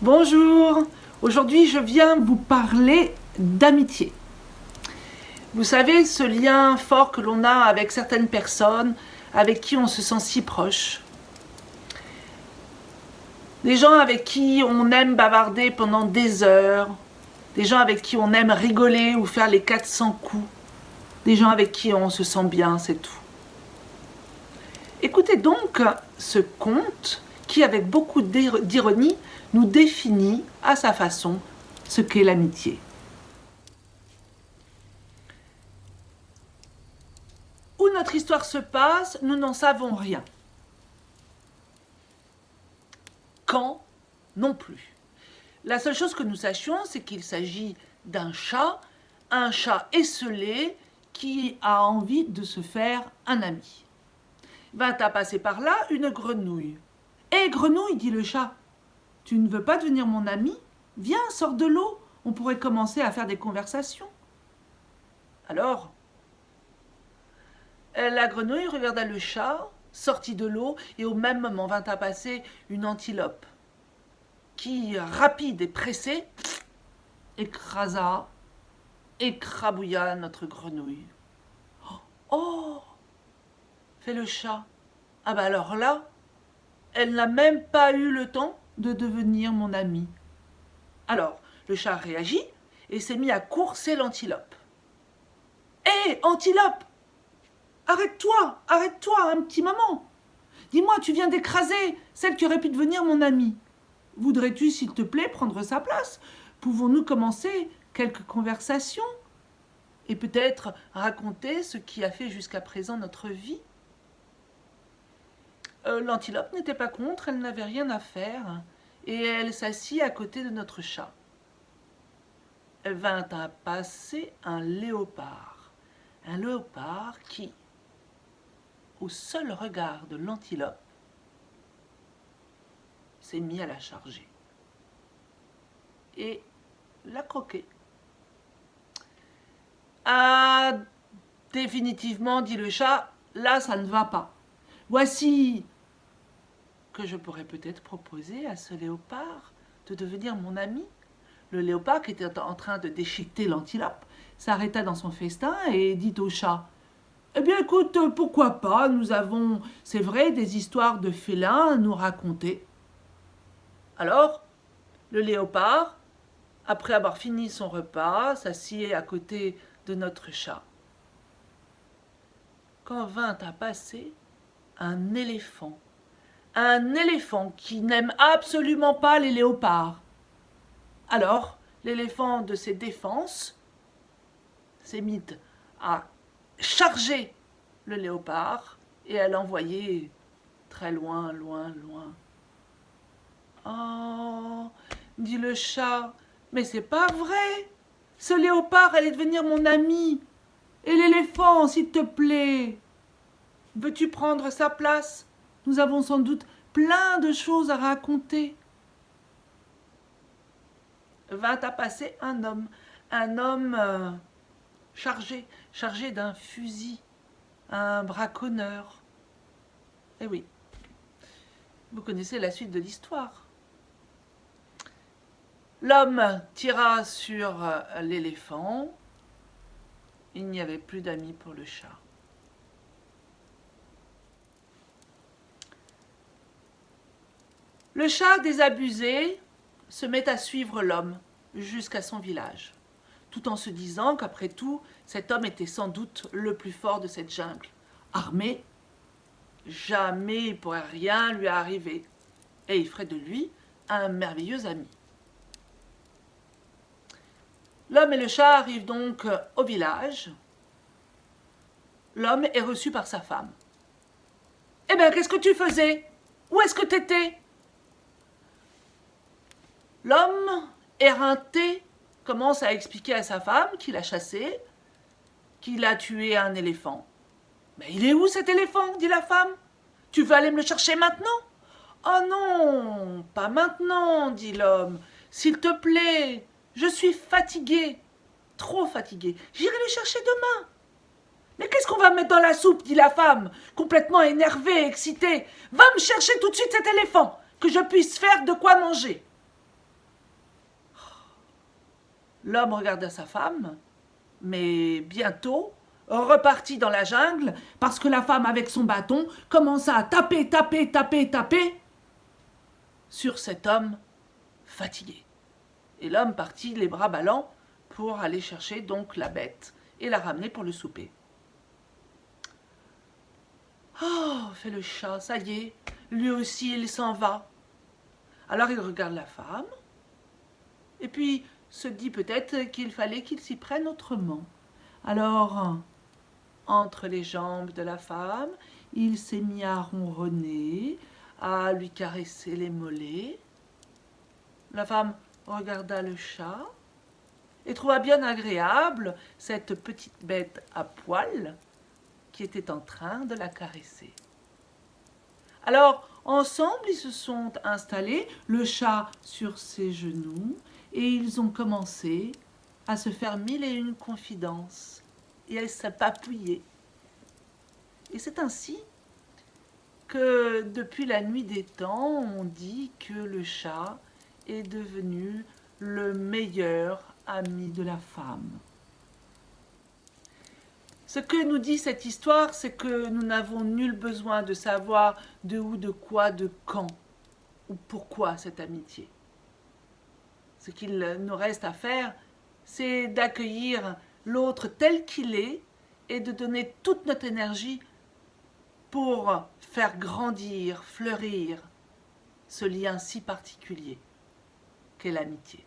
Bonjour, aujourd'hui je viens vous parler d'amitié. Vous savez, ce lien fort que l'on a avec certaines personnes, avec qui on se sent si proche. Des gens avec qui on aime bavarder pendant des heures, des gens avec qui on aime rigoler ou faire les 400 coups, des gens avec qui on se sent bien, c'est tout. Écoutez donc ce conte qui, avec beaucoup d'ironie, nous définit à sa façon ce qu'est l'amitié. Où notre histoire se passe, nous n'en savons rien. Quand, non plus. La seule chose que nous sachions, c'est qu'il s'agit d'un chat, un chat esseulé qui a envie de se faire un ami. Vint à passer par là une grenouille. « Hé, grenouille, dit le chat, tu ne veux pas devenir mon ami? Viens, sors de l'eau, on pourrait commencer à faire des conversations. » Alors, la grenouille regarda le chat, sortit de l'eau, et au même moment vint à passer une antilope, qui, rapide et pressée, écrabouilla notre grenouille. « Oh !» fait le chat. « Ah ben alors là, elle n'a même pas eu le temps de devenir mon ami. » Alors, le chat réagit et s'est mis à courser l'antilope. « Hé, antilope! Arrête-toi un petit moment. Dis-moi, tu viens d'écraser celle qui aurait pu devenir mon amie. Voudrais-tu, s'il te plaît, prendre sa place? Pouvons-nous commencer quelques conversations et peut-être raconter ce qui a fait jusqu'à présent notre vie ?» L'antilope n'était pas contre, elle n'avait rien à faire, et elle s'assit à côté de notre chat. Vint à passer un léopard qui, au seul regard de l'antilope, s'est mis à la charger et la croquer. « Ah, définitivement, dit le chat, là ça ne va pas. Voici que je pourrais peut-être proposer à ce léopard de devenir mon ami. » Le léopard, qui était en train de déchiqueter l'antilope, s'arrêta dans son festin et dit au chat: « Eh bien écoute, pourquoi pas, nous avons, c'est vrai, des histoires de félins à nous raconter. » Alors, le léopard, après avoir fini son repas, s'assied à côté de notre chat. Quand vint à passer un éléphant qui n'aime absolument pas les léopards. Alors, l'éléphant de ses défenses s'est mis à charger le léopard et à l'envoyer très loin, loin, loin. « Oh, dit le chat, mais c'est pas vrai. Ce léopard allait devenir mon ami. Et l'éléphant, s'il te plaît, veux-tu prendre sa place? Nous avons sans doute plein de choses à raconter. » Vint à passer un homme chargé d'un fusil, un braconneur. Eh oui, vous connaissez la suite de l'histoire. L'homme tira sur l'éléphant. Il n'y avait plus d'amis pour le chat. Le chat, désabusé, se met à suivre l'homme jusqu'à son village, tout en se disant qu'après tout, cet homme était sans doute le plus fort de cette jungle. Armé, jamais il ne pourrait rien lui arriver, et il ferait de lui un merveilleux ami. L'homme et le chat arrivent donc au village. L'homme est reçu par sa femme. « Eh bien, qu'est-ce que tu faisais? Où est-ce que tu étais ?» L'homme, éreinté, commence à expliquer à sa femme qu'il a chassé, qu'il a tué un éléphant. « Mais il est où cet éléphant ?» dit la femme. « Tu veux aller me le chercher maintenant ?»« Oh non, pas maintenant, dit l'homme. S'il te plaît, je suis fatigué, trop fatigué. J'irai le chercher demain. »« Mais qu'est-ce qu'on va mettre dans la soupe ?» dit la femme, complètement énervée et excitée. « Va me chercher tout de suite cet éléphant, que je puisse faire de quoi manger. » L'homme regarda sa femme, mais bientôt repartit dans la jungle parce que la femme, avec son bâton, commença à taper, taper, taper, taper sur cet homme fatigué. Et l'homme partit les bras ballants pour aller chercher donc la bête et la ramener pour le souper. Oh, fait le chat, ça y est, lui aussi il s'en va. Alors il regarde la femme, et puis se dit peut-être qu'il fallait qu'il s'y prenne autrement. Alors, entre les jambes de la femme, il s'est mis à ronronner, à lui caresser les mollets. La femme regarda le chat et trouva bien agréable cette petite bête à poil qui était en train de la caresser. Alors, ensemble, ils se sont installés, le chat sur ses genoux, et ils ont commencé à se faire mille et une confidences, et à se papouiller. Et c'est ainsi que, depuis la nuit des temps, on dit que le chat est devenu le meilleur ami de la femme. Ce que nous dit cette histoire, c'est que nous n'avons nul besoin de savoir de où, de quoi, de quand ou pourquoi cette amitié. Ce qu'il nous reste à faire, c'est d'accueillir l'autre tel qu'il est et de donner toute notre énergie pour faire grandir, fleurir ce lien si particulier qu'est l'amitié.